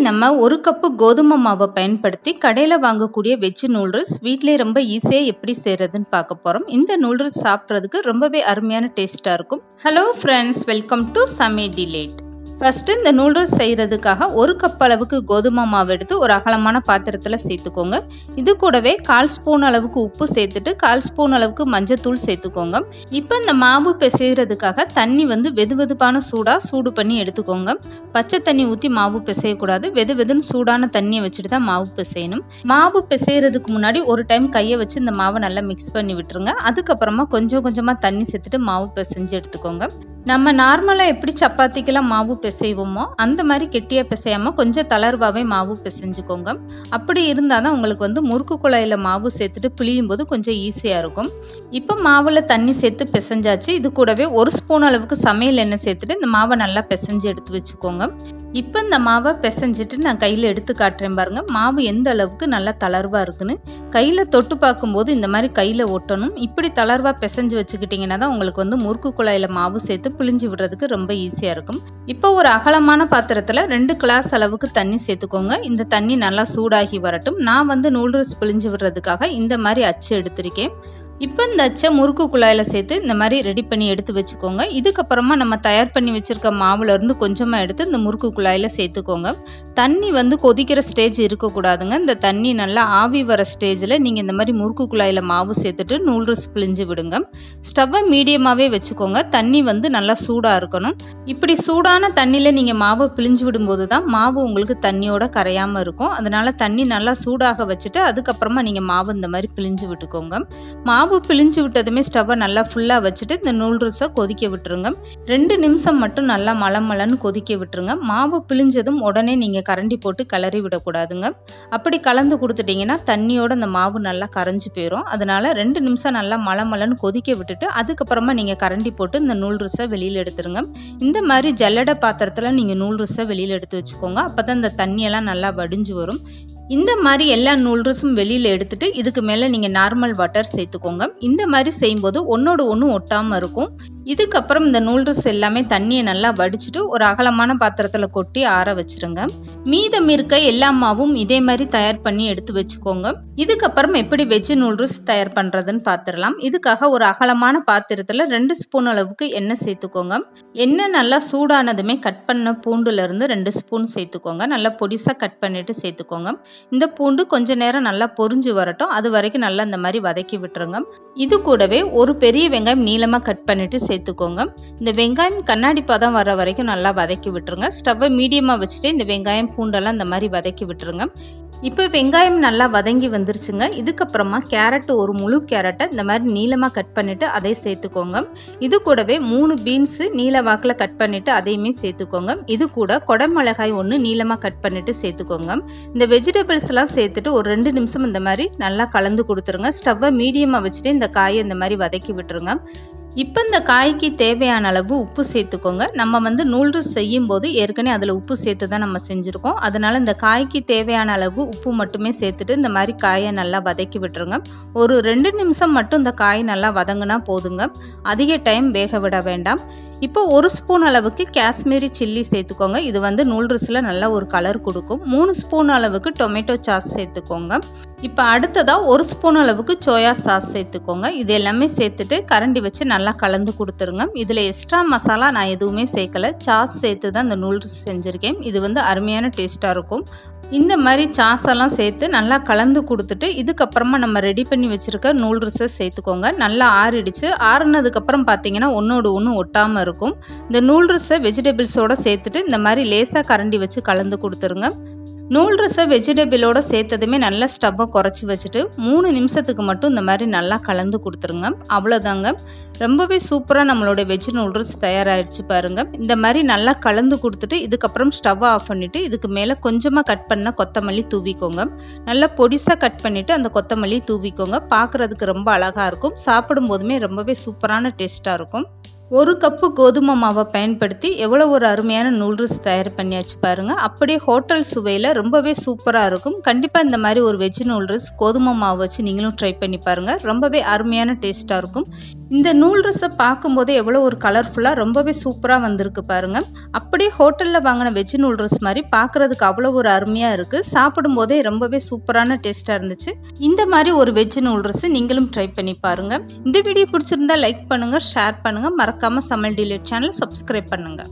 நம்ம 1 கப்பு கோதுமை மாவை பயன்படுத்தி கடையில் வாங்கக்கூடிய வெஜ் நூடுல்ஸ் வீட்டிலே ரொம்ப ஈஸியாக எப்படி செய்கிறதுன்னு பார்க்க போகிறோம். இந்த நூடுல்ஸ் சாப்பிட்றதுக்கு ரொம்பவே அருமையான டேஸ்ட்டாக இருக்கும். ஹலோ ஃப்ரெண்ட்ஸ், வெல்கம் டு சமே டிலேட். ஃபஸ்ட்டு இந்த நூடுல்ஸ் செய்கிறதுக்காக 1 கப் அளவுக்கு கோதுமை மாவு எடுத்து ஒரு அகலமான பாத்திரத்தில் சேர்த்துக்கோங்க. இது கூடவே 1/4 ஸ்பூன் அளவுக்கு உப்பு சேர்த்துட்டு 1/4 ஸ்பூன் அளவுக்கு மஞ்சத்தூள் சேர்த்துக்கோங்க. இப்போ இந்த மாவு பிசைகிறதுக்காக தண்ணி வெதுவெதுப்பான சூடு பண்ணி எடுத்துக்கோங்க. பச்சை தண்ணி ஊற்றி மாவு பிசையக்கூடாது. வெதுன்னு சூடான தண்ணியை வச்சுட்டு தான் மாவு பிசையணும். மாவு பிசைகிறதுக்கு முன்னாடி ஒரு டைம் கையை வச்சு இந்த மாவை நல்லா மிக்ஸ் பண்ணி விட்டுருங்க. அதுக்கப்புறமா கொஞ்சமாக தண்ணி சேர்த்துட்டு மாவு பிசைஞ்சு எடுத்துக்கோங்க. நம்ம நார்மலாக எப்படி சப்பாத்திக்கெல்லாம் மாவு பிசைவோமோ அந்த மாதிரி கெட்டியாக பிசையாமல் கொஞ்சம் தளர்வாகவே மாவு பிசைஞ்சுக்கோங்க. அப்படி இருந்தால் தான் உங்களுக்கு முறுக்கு குழாயில் மாவு சேர்த்துட்டு பிழியும் போது கொஞ்சம் ஈஸியாக இருக்கும். இப்போ மாவில் தண்ணி சேர்த்து பிசைஞ்சாச்சு. இது கூடவே 1 ஸ்பூன் அளவுக்கு சமையல் எண்ணெய் சேர்த்துட்டு இந்த மாவை நல்லா பிசைஞ்சு எடுத்து வச்சுக்கோங்க. இப்போ இந்த மாவை பிசைஞ்சிட்டு நான் கையில் எடுத்து காட்டுறேன் பாருங்கள். மாவு எந்த அளவுக்கு நல்லா தளர்வாக இருக்குன்னு. கையில் தொட்டு பார்க்கும்போது இந்த மாதிரி கையில் ஒட்டணும். இப்படி தளர்வாக பிசைஞ்சு வச்சுக்கிட்டிங்கன்னா தான் உங்களுக்கு முறுக்கு குழாயில் மாவு சேர்த்து பிழிஞ்சு விடுறதுக்கு ரொம்ப ஈஸியாக இருக்கும். இப்போ ஒரு அகலமான பாத்திரத்தில் 2 கிளாஸ் அளவுக்கு தண்ணி சேர்த்துக்கோங்க. இந்த தண்ணி நல்லா சூடாகி வரட்டும். நான் நூடுல்ஸ் பிழிஞ்சு விடுறதுக்காக இந்த மாதிரி அச்சு எடுத்திருக்கேன். இப்போ இந்த அச்சை முறுக்கு குழாயில் சேர்த்து இந்த மாதிரி ரெடி பண்ணி எடுத்து வச்சுக்கோங்க. இதுக்கப்புறமா நம்ம தயார் பண்ணி வச்சுருக்க மாவுலேருந்து கொஞ்சமாக எடுத்து இந்த முறுக்கு குழாயில் சேர்த்துக்கோங்க. தண்ணி கொதிக்கிற ஸ்டேஜ் இருக்கக்கூடாதுங்க. இந்த தண்ணி நல்லா ஆவி வர ஸ்டேஜில் நீங்கள் இந்த மாதிரி முறுக்கு குழாயில் மாவு சேர்த்துட்டு நூடுல்ஸ் பிழிஞ்சு விடுங்க. ஸ்டவ்வை மீடியமாகவே வச்சுக்கோங்க. தண்ணி நல்லா சூடாக இருக்கணும். இப்படி சூடான தண்ணியில் நீங்கள் மாவை பிழிஞ்சு விடும்போது தான் மாவு உங்களுக்கு தண்ணியோட கரையாமல் இருக்கும். அதனால் தண்ணி நல்லா சூடாக வச்சுட்டு அதுக்கப்புறமா நீங்கள் மாவு இந்த மாதிரி பிழிஞ்சு விட்டுக்கோங்க. மாவு பிழிஞ்சு விட்டதுமே ஸ்டவ்வை நல்லா ஃபுல்லாக வச்சுட்டு இந்த நூடுல்ஸை கொதிக்க விட்டுருங்க. 2 நிமிஷம் மட்டும் நல்லா மலன்னு கொதிக்க விட்டுருங்க. மாவு பிழிஞ்சதும் உடனே நீங்கள் கரண்டி போட்டு கிளறி விடக்கூடாதுங்க. அப்படி கலந்து கொடுத்துட்டிங்கன்னா தண்ணியோட அந்த மாவு நல்லா கரைஞ்சி போயிடும். அதனால 2 நிமிஷம் நல்லா மலன்னு கொதிக்க விட்டுட்டு அதுக்கப்புறமா நீங்கள் கரண்டி போட்டு இந்த நூடுல்ஸை வெளியில் எடுத்துருங்க. இந்த மாதிரி ஜல்லடை பாத்திரத்தில் நீங்கள் நூடுல்ஸை வெளியில் எடுத்து வச்சுக்கோங்க. அப்போ தான் இந்த தண்ணியெல்லாம் நல்லா வடிஞ்சு வரும். இந்த மாதிரி எல்லா நூடுல்ஸும் வெளியில் எடுத்துட்டு இதுக்கு மேலே நீங்கள் நார்மல் வாட்டர் சேர்த்துக்கோங்க. இந்த மாதிரி செய்யும்போது ஒன்னோடு ஒன்று ஒட்டாமல் இருக்கும். இதுக்கப்புறம் இந்த நூடுல்ஸ் எல்லாமே தண்ணியை நல்லா வடிச்சிட்டு ஒரு அகலமான பாத்திரத்தில் கொட்டி ஆற வச்சிருங்க. மீதம் இருக்க எல்லா மாவும் இதே மாதிரி தயார் பண்ணி எடுத்து வச்சுக்கோங்க. இதுக்கப்புறம் எப்படி வெஜ் நூடுல்ஸ் தயார் பண்ணுறதுன்னு பார்த்துடலாம். இதுக்காக ஒரு அகலமான பாத்திரத்தில் 2 ஸ்பூன் அளவுக்கு எண்ணெய் சேர்த்துக்கோங்க. எண்ணெய் நல்லா சூடானதுமே கட் பண்ண பூண்டுலேருந்து 2 ஸ்பூன் சேர்த்துக்கோங்க. நல்லா பொடிசாக கட் பண்ணிட்டு சேர்த்துக்கோங்க. இந்த பூண்டு கொஞ்ச நேரம் நல்லா பொரிஞ்சு வரட்டும். அது வரைக்கும் நல்லா இந்த மாதிரி வதக்கி விட்டுருங்க. இது கூடவே ஒரு பெரிய வெங்காயம் நீளமாக கட் பண்ணிட்டு சேர்த்துக்கோங்க. இந்த வெங்காயம் கண்ணாடி பதம் வர வரைக்கும் நல்லா வதக்கி விட்டுருங்க. ஸ்டவ்வை மீடியமாக வச்சுட்டு இந்த வெங்காயம் பூண்டெல்லாம் இந்த மாதிரி வதக்கி விட்டுருங்க. இப்போ வெங்காயம் நல்லா வதங்கி வந்துருச்சுங்க. இதுக்கப்புறமா கேரட், ஒரு முழு கேரட்டை இந்த மாதிரி நீளமாக கட் பண்ணிவிட்டு அதை சேர்த்துக்கோங்க. இது கூடவே 3 பீன்ஸு நீல வாக்கில் கட் பண்ணிவிட்டு அதையுமே சேர்த்துக்கோங்க. இது கூட குடமிளகாய் 1 நீளமாக கட் பண்ணிவிட்டு சேர்த்துக்கோங்க. இந்த வெஜிடபிள்ஸ்லாம் சேர்த்துட்டு ஒரு 2 நிமிஷம் இந்த மாதிரி நல்லா கலந்து கொடுத்துருங்க. ஸ்டவ்வை மீடியமாக வச்சுட்டு இந்த காயை இந்த மாதிரி வதக்கி விட்டுருங்க. இப்போ இந்த காய்க்கு தேவையான அளவு உப்பு சேர்த்துக்கோங்க. நம்ம நூடுல்ஸ் செய்யும் போது ஏற்கனவே அதில் உப்பு சேர்த்து தான் நம்ம செஞ்சுருக்கோம். அதனால் இந்த காய்க்கு தேவையான அளவு உப்பு மட்டுமே சேர்த்துட்டு இந்த மாதிரி காயை நல்லா வதக்கி விட்டுருங்க. ஒரு 2 நிமிஷம் மட்டும் இந்த காய் நல்லா வதங்கினா போதுங்க. அதிக டைம் வேக விட வேண்டாம். இப்போ 1 ஸ்பூன் அளவுக்கு காஷ்மீரி சில்லி சேர்த்துக்கோங்க. இது நூடுல்ஸில் நல்லா ஒரு கலர் கொடுக்கும். 3 ஸ்பூன் அளவுக்கு டொமேட்டோ சாஸ் சேர்த்துக்கோங்க. இப்போ அடுத்ததாக 1 ஸ்பூன் அளவுக்கு சோயா சாஸ் சேர்த்துக்கோங்க. இது எல்லாமே சேர்த்துட்டு கரண்டி வச்சு நல்லா கலந்து கொடுத்துருங்க. இதில் எக்ஸ்ட்ரா மசாலா நான் எதுவுமே சேர்க்கலை. சாஸ் சேர்த்து தான் இந்த நூடுல்ஸ் செஞ்சுருக்கேன். இது அருமையான டேஸ்ட்டாக இருக்கும். இந்த மாதிரி சாஸெல்லாம் சேர்த்து நல்லா கலந்து கொடுத்துட்டு இதுக்கப்புறமா நம்ம ரெடி பண்ணி வச்சுருக்க நூடுல்ஸை சேர்த்துக்கோங்க. நல்லா ஆறிடுச்சு. ஆறுனதுக்கப்புறம் பார்த்தீங்கன்னா ஒன்றோடு ஒன்று ஒட்டாமல் இருக்கும். இந்த நூடுல்ஸை வெஜிடபிள்ஸோடு சேர்த்துட்டு இந்த மாதிரி லேசாக கரண்டி வச்சு கலந்து கொடுத்துருங்க. நூடுல்ஸை வெஜிடபிளோடு சேர்த்ததுமே நல்லா ஸ்டவ்வை குறைச்சி வச்சுட்டு 3 நிமிஷத்துக்கு மட்டும் இந்த மாதிரி நல்லா கலந்து கொடுத்துருங்க. அவ்வளோதாங்க. ரொம்பவே சூப்பராக நம்மளோட வெஜ் நூடுல்ஸ் தயாராகிடுச்சு பாருங்கள். இந்த மாதிரி நல்லா கலந்து கொடுத்துட்டு இதுக்கப்புறம் ஸ்டவ்வை ஆஃப் பண்ணிவிட்டு இதுக்கு மேலே கொஞ்சமாக கட் பண்ண கொத்தமல்லி தூவிக்கோங்க. நல்லா பொடிசாக கட் பண்ணிவிட்டு அந்த கொத்தமல்லி தூவிக்கோங்க. பார்க்குறதுக்கு ரொம்ப அழகாக இருக்கும். சாப்பிடும் போதுமே ரொம்பவே சூப்பரான டேஸ்ட்டாக இருக்கும். 1 கப்பு கோதுமை மாவை பயன்படுத்தி எவ்வளோ ஒரு அருமையான நூடுல்ஸ் தயார் பண்ணியாச்சு பாருங்கள். அப்படியே ஹோட்டல் சுவையில் ரொம்பவே சூப்பராக இருக்கும். கண்டிப்பாக இந்த மாதிரி ஒரு வெஜ் நூடுல்ஸ் கோதுமை மாவு வச்சு நீங்களும் ட்ரை பண்ணி பாருங்கள். ரொம்பவே அருமையான டேஸ்ட்டாக இருக்கும். இந்த நூல்ரஸை பார்க்கும்போதே எவ்வளோ ஒரு கலர்ஃபுல்லாக ரொம்பவே சூப்பராக வந்திருக்கு பாருங்கள். அப்படியே ஹோட்டலில் வாங்கின வெஜ் நூல்ரஸ் மாதிரி பார்க்குறதுக்கு அவ்வளோ ஒரு அருமையாக இருக்குது. சாப்பிடும்போதே ரொம்பவே சூப்பரான டேஸ்ட்டாக இருந்துச்சு. இந்த மாதிரி ஒரு வெஜ் நூல்ரஸ் நீங்களும் ட்ரை பண்ணி பாருங்கள். இந்த வீடியோ பிடிச்சிருந்தா லைக் பண்ணுங்கள், ஷேர் பண்ணுங்கள், மறக்காமல் சமையல் டிலேட் சேனல் சப்ஸ்கிரைப் பண்ணுங்கள்.